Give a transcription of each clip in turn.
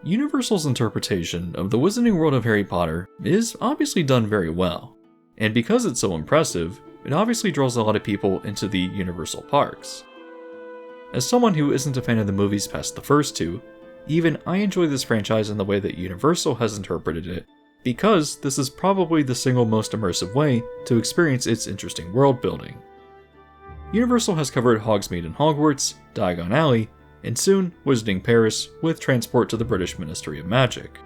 Universal's interpretation of the wizarding world of Harry Potter is obviously done very well, and because it's so impressive, it obviously draws a lot of people into the Universal parks. As someone who isn't a fan of the movies past the first two, even I enjoy this franchise in the way that Universal has interpreted it, because this is probably the single most immersive way to experience its interesting world building. Universal has covered Hogsmeade and Hogwarts, Diagon Alley, and soon Wizarding Paris with transport to the British Ministry of Magic.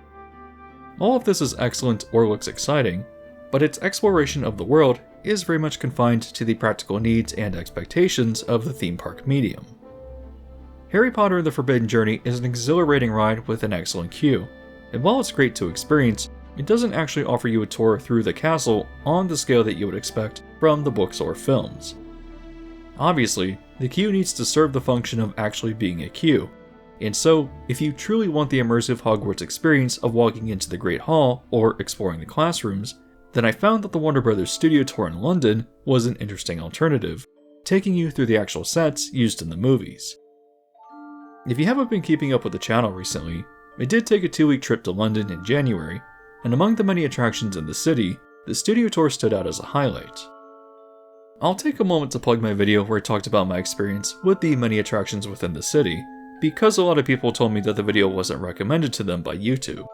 All of this is excellent or looks exciting, but its exploration of the world is very much confined to the practical needs and expectations of the theme park medium. Harry Potter and the Forbidden Journey is an exhilarating ride with an excellent queue, and while it's great to experience, it doesn't actually offer you a tour through the castle on the scale that you would expect from the books or films. Obviously, the queue needs to serve the function of actually being a queue, and so, if you truly want the immersive Hogwarts experience of walking into the Great Hall or exploring the classrooms, then I found that the Warner Bros. Studio Tour in London was an interesting alternative, taking you through the actual sets used in the movies. If you haven't been keeping up with the channel recently, I did take a 2-week trip to London in January, and among the many attractions in the city, the Studio Tour stood out as a highlight. I'll take a moment to plug my video where I talked about my experience with the many attractions within the city, because a lot of people told me that the video wasn't recommended to them by YouTube.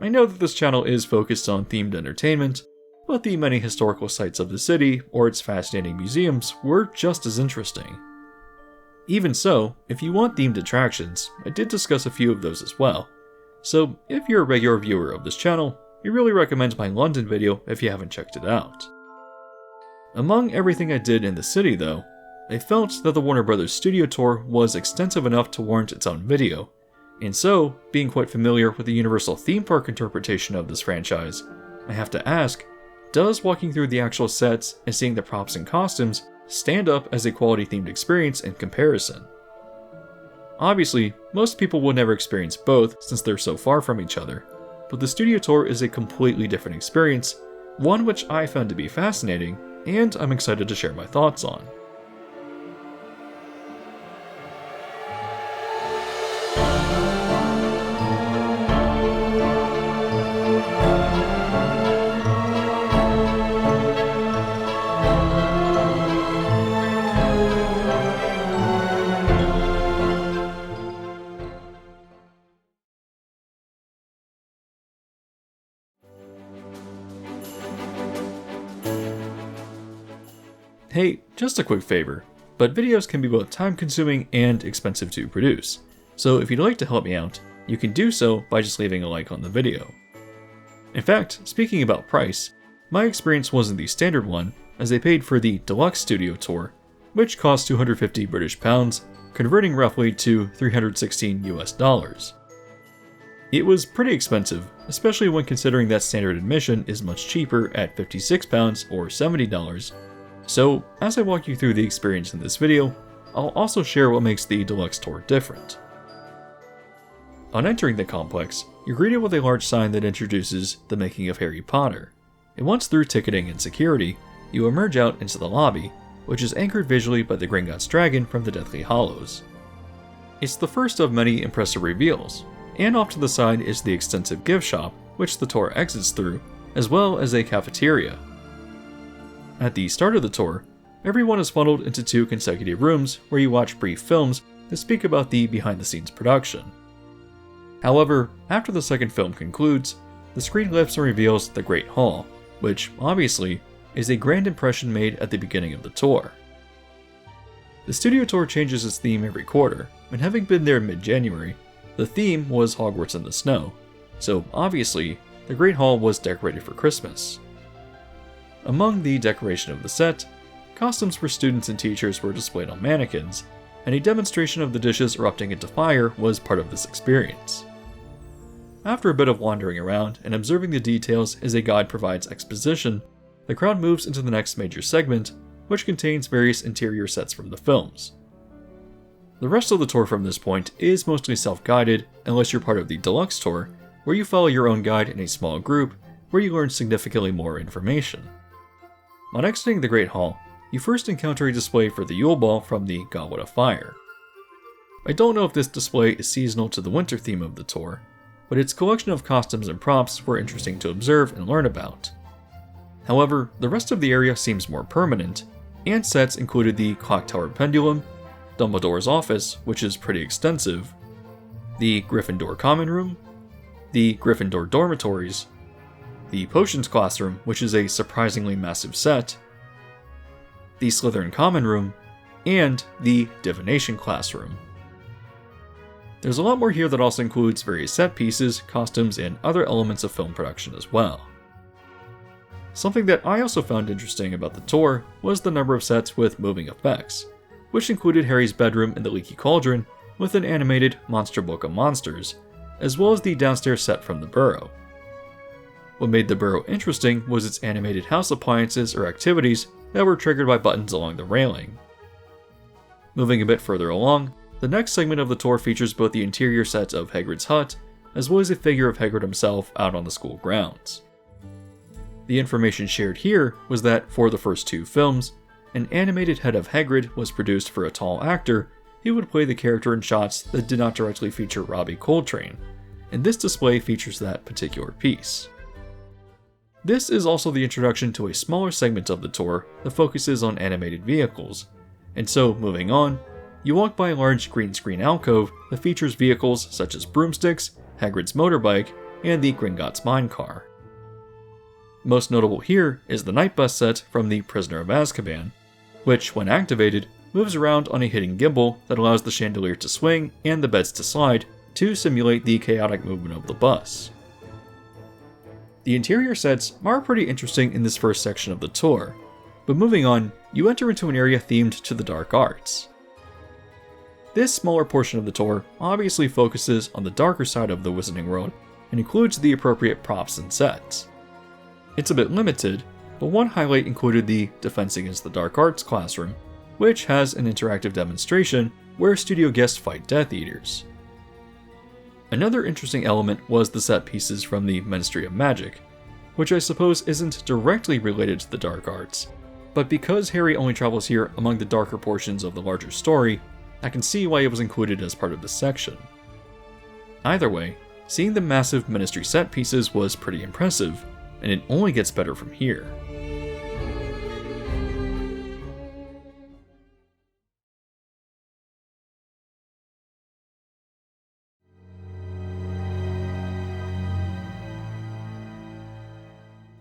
I know that this channel is focused on themed entertainment, but the many historical sites of the city or its fascinating museums were just as interesting. Even so, if you want themed attractions, I did discuss a few of those as well, so if you're a regular viewer of this channel, I really recommend my London video if you haven't checked it out. Among everything I did in the city though, I felt that the Warner Bros. Studio Tour was extensive enough to warrant its own video, and so, being quite familiar with the Universal theme park interpretation of this franchise, I have to ask, does walking through the actual sets and seeing the props and costumes stand up as a quality themed experience in comparison? Obviously, most people will never experience both since they're so far from each other, but the Studio Tour is a completely different experience, one which I found to be fascinating, and I'm excited to share my thoughts on. Hey, just a quick favor, but videos can be both time-consuming and expensive to produce, so if you'd like to help me out, you can do so by just leaving a like on the video. In fact, speaking about price, my experience wasn't the standard one, as I paid for the Deluxe Studio Tour, which cost 250 British pounds, converting roughly to $316 US. It was pretty expensive, especially when considering that standard admission is much cheaper at £56 or $70, so as I walk you through the experience in this video, I'll also share what makes the Deluxe Tour different. On entering the complex, you're greeted with a large sign that introduces the making of Harry Potter, and once through ticketing and security, you emerge out into the lobby, which is anchored visually by the Gringotts Dragon from the Deathly Hallows. It's the first of many impressive reveals, and off to the side is the extensive gift shop, which the tour exits through, as well as a cafeteria. At the start of the tour, everyone is funneled into 2 consecutive rooms where you watch brief films that speak about the behind-the-scenes production. However, after the second film concludes, the screen lifts and reveals the Great Hall, which, obviously, is a grand impression made at the beginning of the tour. The Studio Tour changes its theme every quarter, and having been there in mid-January, the theme was Hogwarts in the snow, so obviously, the Great Hall was decorated for Christmas. Among the decoration of the set, costumes for students and teachers were displayed on mannequins, and a demonstration of the dishes erupting into fire was part of this experience. After a bit of wandering around and observing the details as a guide provides exposition, the crowd moves into the next major segment, which contains various interior sets from the films. The rest of the tour from this point is mostly self-guided, unless you're part of the Deluxe Tour, where you follow your own guide in a small group, where you learn significantly more information. On exiting the Great Hall, you first encounter a display for the Yule Ball from the Goblet of Fire. I don't know if this display is seasonal to the winter theme of the tour, but its collection of costumes and props were interesting to observe and learn about. However, the rest of the area seems more permanent, and sets included the Clock Tower Pendulum, Dumbledore's office, which is pretty extensive, the Gryffindor Common Room, the Gryffindor Dormitories, the Potions Classroom, which is a surprisingly massive set, the Slytherin Common Room, and the Divination Classroom. There's a lot more here that also includes various set pieces, costumes, and other elements of film production as well. Something that I also found interesting about the tour was the number of sets with moving effects, which included Harry's bedroom in the Leaky Cauldron with an animated Monster Book of Monsters, as well as the downstairs set from the Burrow. What made the Burrow interesting was its animated house appliances or activities that were triggered by buttons along the railing. Moving a bit further along, the next segment of the tour features both the interior sets of Hagrid's hut, as well as a figure of Hagrid himself out on the school grounds. The information shared here was that for the first 2 films, an animated head of Hagrid was produced for a tall actor who would play the character in shots that did not directly feature Robbie Coltrane, and this display features that particular piece. This is also the introduction to a smaller segment of the tour that focuses on animated vehicles, and so moving on, you walk by a large green screen alcove that features vehicles such as broomsticks, Hagrid's motorbike, and the Gringotts mine car. Most notable here is the night bus set from the Prisoner of Azkaban, which, when activated, moves around on a hidden gimbal that allows the chandelier to swing and the beds to slide to simulate the chaotic movement of the bus. The interior sets are pretty interesting in this first section of the tour, but moving on, you enter into an area themed to the dark arts. This smaller portion of the tour obviously focuses on the darker side of the Wizarding World and includes the appropriate props and sets. It's a bit limited, but one highlight included the Defense Against the Dark Arts classroom, which has an interactive demonstration where studio guests fight Death Eaters. Another interesting element was the set pieces from the Ministry of Magic, which I suppose isn't directly related to the dark arts, but because Harry only travels here among the darker portions of the larger story, I can see why it was included as part of this section. Either way, seeing the massive Ministry set pieces was pretty impressive, and it only gets better from here.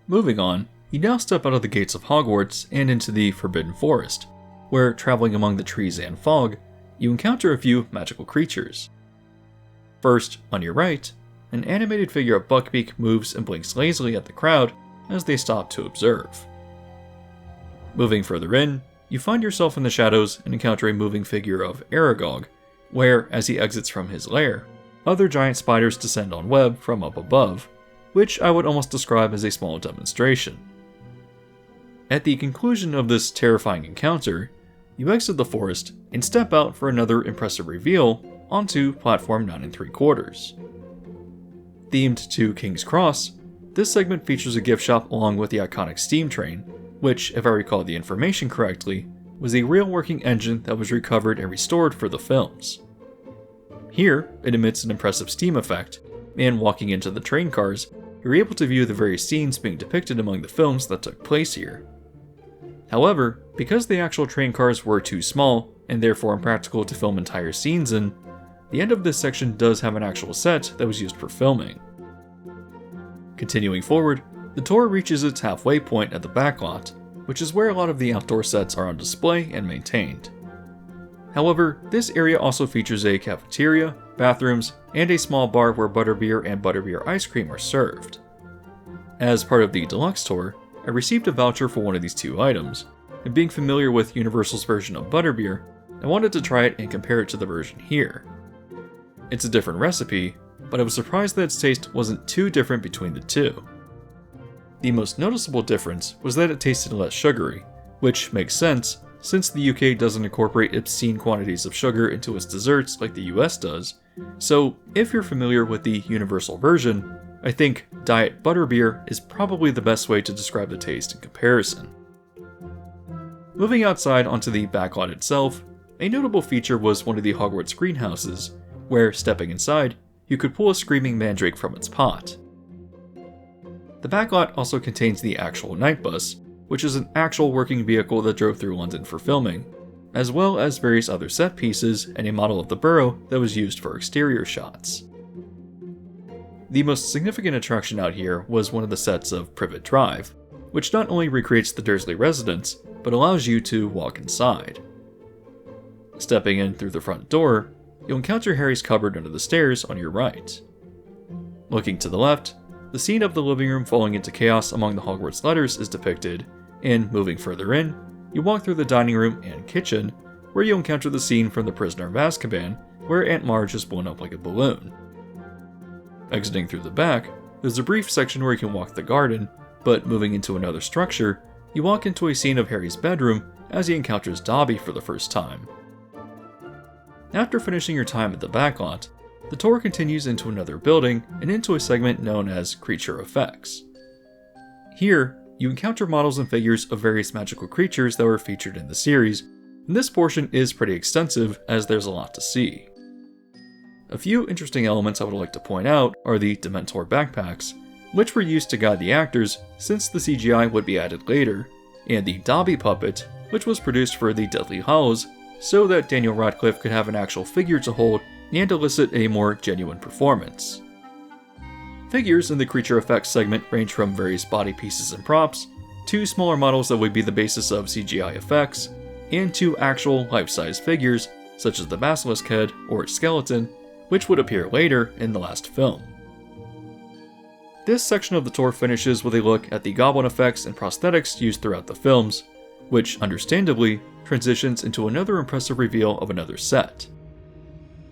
Moving on, you now step out of the gates of Hogwarts and into the Forbidden Forest, where, traveling among the trees and fog, you encounter a few magical creatures. First, on your right, an animated figure of Buckbeak moves and blinks lazily at the crowd as they stop to observe. Moving further in, you find yourself in the shadows and encounter a moving figure of Aragog, where, as he exits from his lair, other giant spiders descend on web from up above, which I would almost describe as a small demonstration. At the conclusion of this terrifying encounter, you exit the forest and step out for another impressive reveal onto platform 9 3/4. Themed to King's Cross, this segment features a gift shop along with the iconic steam train, which, if I recall the information correctly, was a real working engine that was recovered and restored for the films. Here, it emits an impressive steam effect, and walking into the train cars, you're able to view the various scenes being depicted among the films that took place here. However, because the actual train cars were too small, and therefore impractical to film entire scenes in, the end of this section does have an actual set that was used for filming. Continuing forward, the tour reaches its halfway point at the backlot, which is where a lot of the outdoor sets are on display and maintained. However, this area also features a cafeteria, bathrooms, and a small bar where butterbeer and butterbeer ice cream are served. As part of the Deluxe Tour, I received a voucher for one of these 2 items, and being familiar with Universal's version of butterbeer, I wanted to try it and compare it to the version here. It's a different recipe, but I was surprised that its taste wasn't too different between the 2. The most noticeable difference was that it tasted less sugary, which makes sense since the UK doesn't incorporate obscene quantities of sugar into its desserts like the US does, so if you're familiar with the Universal version, I think Diet Butterbeer is probably the best way to describe the taste in comparison. Moving outside onto the backlot itself, A notable feature was one of the Hogwarts greenhouses, where, stepping inside, you could pull a screaming mandrake from its pot. The backlot also contains the actual night bus, which is an actual working vehicle that drove through London for filming, as well as various other set pieces and a model of the Burrow that was used for exterior shots. The most significant attraction out here was one of the sets of Privet Drive, which not only recreates the Dursley residence, but allows you to walk inside. Stepping in through the front door, you'll encounter Harry's cupboard under the stairs on your right. Looking to the left, the scene of the living room falling into chaos among the Hogwarts letters is depicted, and moving further in, you walk through the dining room and kitchen, where you encounter the scene from The Prisoner of Azkaban, where Aunt Marge is blown up like a balloon. Exiting through the back, there's a brief section where you can walk the garden, but moving into another structure, you walk into a scene of Harry's bedroom as he encounters Dobby for the first time. After finishing your time at the backlot, the tour continues into another building and into a segment known as Creature Effects. Here, you encounter models and figures of various magical creatures that were featured in the series, and this portion is pretty extensive as there's a lot to see. A few interesting elements I would like to point out are the Dementor backpacks, which were used to guide the actors since the CGI would be added later, and the Dobby puppet, which was produced for the Deathly Hallows so that Daniel Radcliffe could have an actual figure to hold and elicit a more genuine performance. Figures in the Creature Effects segment range from various body pieces and props, to smaller models that would be the basis of CGI effects, and to actual life-size figures, such as the Basilisk head or its skeleton, which would appear later in the last film. This section of the tour finishes with a look at the goblin effects and prosthetics used throughout the films, which, understandably, transitions into another impressive reveal of another set.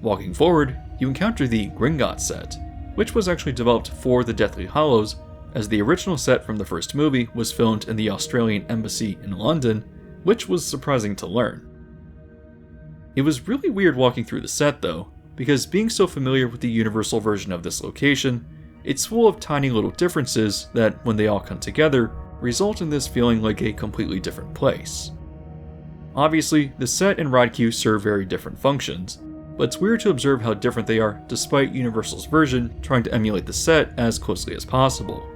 Walking forward, you encounter the Gringotts set, which was actually developed for the Deathly Hallows, as the original set from the first movie was filmed in the Australian Embassy in London, which was surprising to learn. It was really weird walking through the set though, because being so familiar with the Universal version of this location, it's full of tiny little differences that, when they all come together, result in this feeling like a completely different place. Obviously, the set and ride queue serve very different functions, but it's weird to observe how different they are despite Universal's version trying to emulate the set as closely as possible.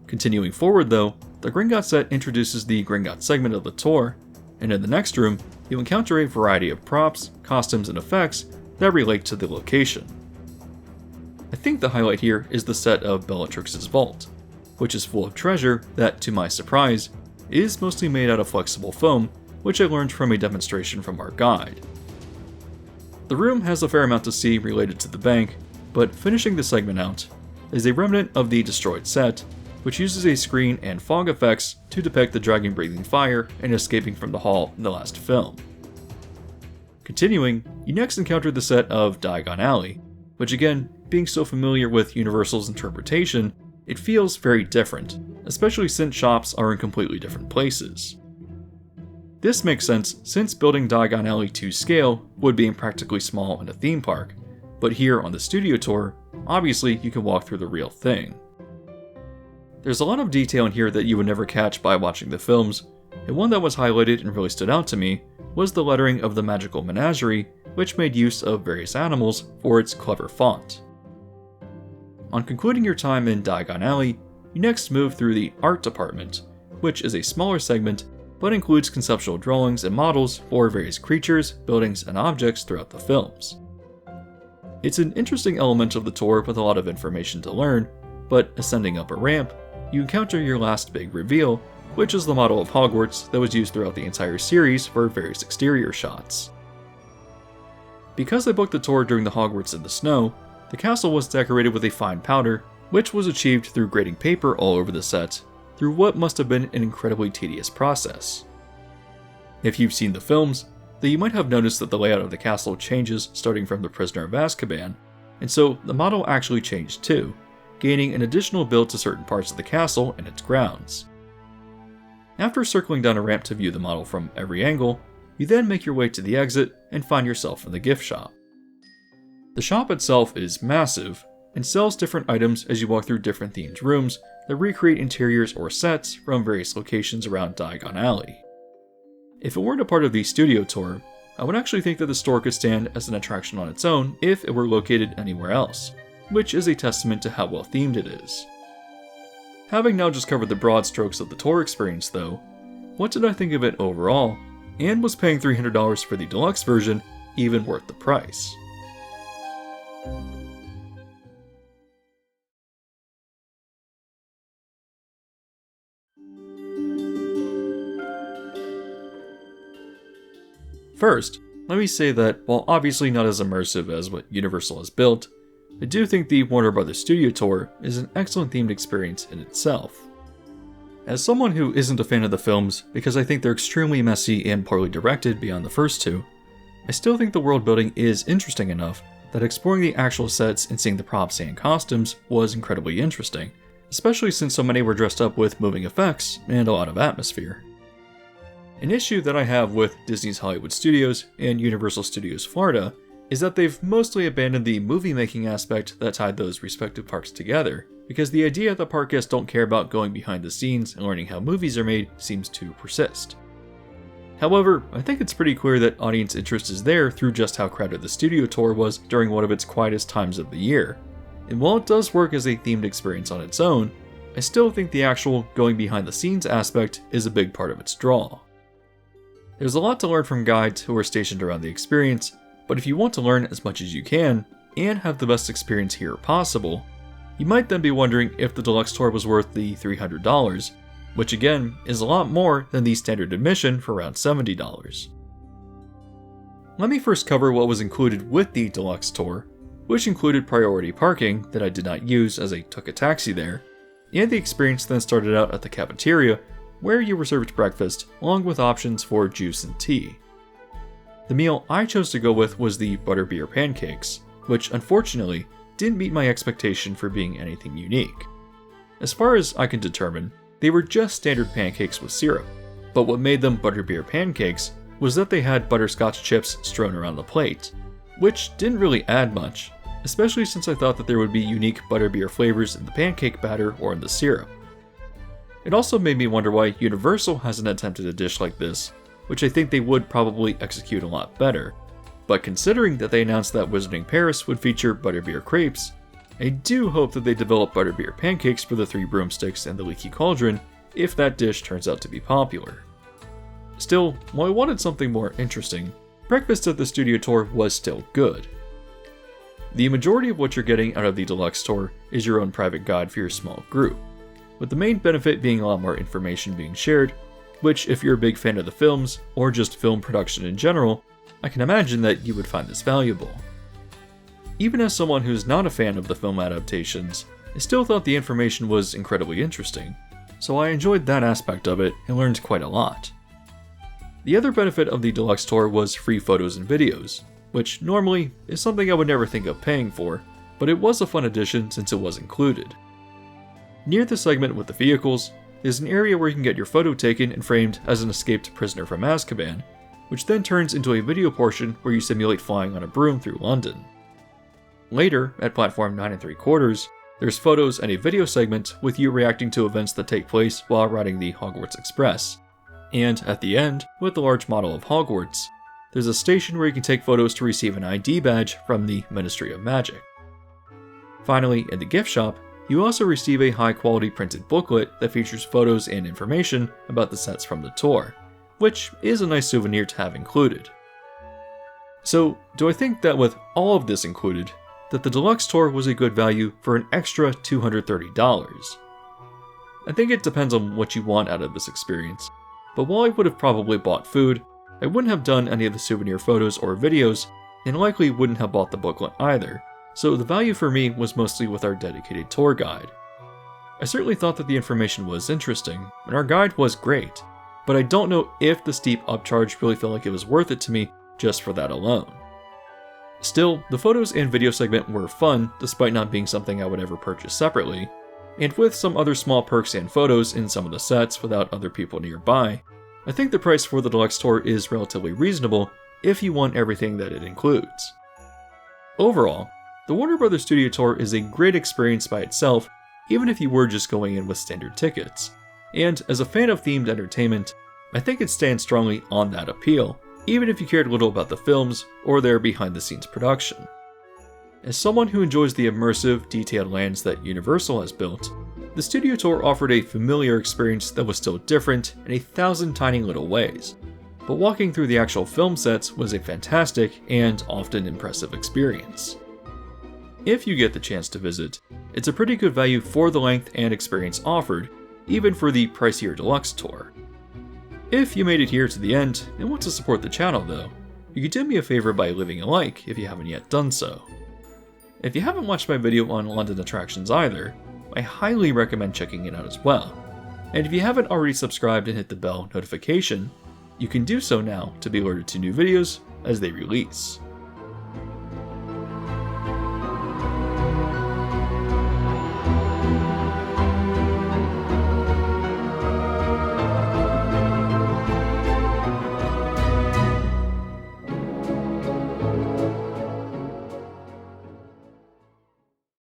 Continuing forward though, the Gringotts set introduces the Gringotts segment of the tour, and in the next room, you encounter a variety of props, costumes, and effects that relate to the location. I think the highlight here is the set of Bellatrix's vault, which is full of treasure that, to my surprise, is mostly made out of flexible foam, which I learned from a demonstration from our guide. The room has a fair amount to see related to the bank, but finishing the segment out is a remnant of the destroyed set, which uses a screen and fog effects to depict the dragon breathing fire and escaping from the hall in the last film. Continuing, you next encounter the set of Diagon Alley, which again, being so familiar with Universal's interpretation, it feels very different, especially since shops are in completely different places. This makes sense since building Diagon Alley to scale would be impractically small in a theme park, but here on the studio tour, obviously you can walk through the real thing. There's a lot of detail in here that you would never catch by watching the films, and one that was highlighted and really stood out to me was the lettering of the Magical Menagerie, which made use of various animals for its clever font. On concluding your time in Diagon Alley, you next move through the Art Department, which is a smaller segment but includes conceptual drawings and models for various creatures, buildings, and objects throughout the films. It's an interesting element of the tour with a lot of information to learn, but ascending up a ramp, you encounter your last big reveal, which is the model of Hogwarts that was used throughout the entire series for various exterior shots. Because I booked the tour during the Hogwarts in the snow, the castle was decorated with a fine powder, which was achieved through grating paper all over the set, through what must have been an incredibly tedious process. If you've seen the films, then you might have noticed that the layout of the castle changes starting from The Prisoner of Azkaban, and so the model actually changed too, gaining an additional build to certain parts of the castle and its grounds. After circling down a ramp to view the model from every angle, you then make your way to the exit and find yourself in the gift shop. The shop itself is massive, and sells different items as you walk through different themed rooms that recreate interiors or sets from various locations around Diagon Alley. If it weren't a part of the studio tour, I would actually think that the store could stand as an attraction on its own if it were located anywhere else, which is a testament to how well themed it is. Having now just covered the broad strokes of the tour experience though, what did I think of it overall, and was paying $300 for the deluxe version even worth the price? First, let me say that while obviously not as immersive as what Universal has built, I do think the Warner Bros. Studio Tour is an excellent themed experience in itself. As someone who isn't a fan of the films because I think they're extremely messy and poorly directed beyond the first two, I still think the world building is interesting enough that exploring the actual sets and seeing the props and costumes was incredibly interesting, especially since so many were dressed up with moving effects and a lot of atmosphere. An issue that I have with Disney's Hollywood Studios and Universal Studios Florida is that they've mostly abandoned the movie-making aspect that tied those respective parks together, because the idea that park guests don't care about going behind the scenes and learning how movies are made seems to persist. However, I think it's pretty clear that audience interest is there through just how crowded the studio tour was during one of its quietest times of the year. And while it does work as a themed experience on its own, I still think the actual going behind the scenes aspect is a big part of its draw. There's a lot to learn from guides who are stationed around the experience, but if you want to learn as much as you can, and have the best experience here possible, you might then be wondering if the deluxe tour was worth the $300, which again is a lot more than the standard admission for around $70. Let me first cover what was included with the deluxe tour, which included priority parking that I did not use as I took a taxi there, and the experience then started out at the cafeteria where you were served breakfast along with options for juice and tea. The meal I chose to go with was the butterbeer pancakes, which unfortunately didn't meet my expectation for being anything unique. As far as I can determine, they were just standard pancakes with syrup, but what made them butterbeer pancakes was that they had butterscotch chips strewn around the plate, which didn't really add much, especially since I thought that there would be unique butterbeer flavors in the pancake batter or in the syrup. It also made me wonder why Universal hasn't attempted a dish like this, which I think they would probably execute a lot better. But considering that they announced that Wizarding Paris would feature butterbeer crepes, I do hope that they develop butterbeer pancakes for the Three Broomsticks and the Leaky Cauldron if that dish turns out to be popular. Still, while I wanted something more interesting, breakfast at the studio tour was still good. The majority of what you're getting out of the deluxe tour is your own private guide for your small group, with the main benefit being a lot more information being shared, which if you're a big fan of the films, or just film production in general, I can imagine that you would find this valuable. Even as someone who's not a fan of the film adaptations, I still thought the information was incredibly interesting, so I enjoyed that aspect of it and learned quite a lot. The other benefit of the deluxe tour was free photos and videos, which normally is something I would never think of paying for, but it was a fun addition since it was included. Near the segment with the vehicles, there's an area where you can get your photo taken and framed as an escaped prisoner from Azkaban, which then turns into a video portion where you simulate flying on a broom through London. Later, at platform 9 3/4, there's photos and a video segment with you reacting to events that take place while riding the Hogwarts Express. And at the end, with the large model of Hogwarts, there's a station where you can take photos to receive an ID badge from the Ministry of Magic. Finally, in the gift shop, you also receive a high-quality printed booklet that features photos and information about the sets from the tour, which is a nice souvenir to have included. So, do I think that with all of this included, that the deluxe tour was a good value for an extra $230? I think it depends on what you want out of this experience, but while I would have probably bought food, I wouldn't have done any of the souvenir photos or videos, and likely wouldn't have bought the booklet either. So the value for me was mostly with our dedicated tour guide. I certainly thought that the information was interesting, and our guide was great, but I don't know if the steep upcharge really felt like it was worth it to me just for that alone. Still, the photos and video segment were fun despite not being something I would ever purchase separately, and with some other small perks and photos in some of the sets without other people nearby, I think the price for the deluxe tour is relatively reasonable if you want everything that it includes. Overall, the Warner Bros. Studio Tour is a great experience by itself, even if you were just going in with standard tickets. And as a fan of themed entertainment, I think it stands strongly on that appeal, even if you cared little about the films or their behind-the-scenes production. As someone who enjoys the immersive, detailed lands that Universal has built, the studio tour offered a familiar experience that was still different in 1,000 tiny little ways, but walking through the actual film sets was a fantastic and often impressive experience. If you get the chance to visit, it's a pretty good value for the length and experience offered, even for the pricier Deluxe Tour. If you made it here to the end and want to support the channel though, you could do me a favor by leaving a like if you haven't yet done so. If you haven't watched my video on London attractions either, I highly recommend checking it out as well. And if you haven't already subscribed and hit the bell notification, you can do so now to be alerted to new videos as they release.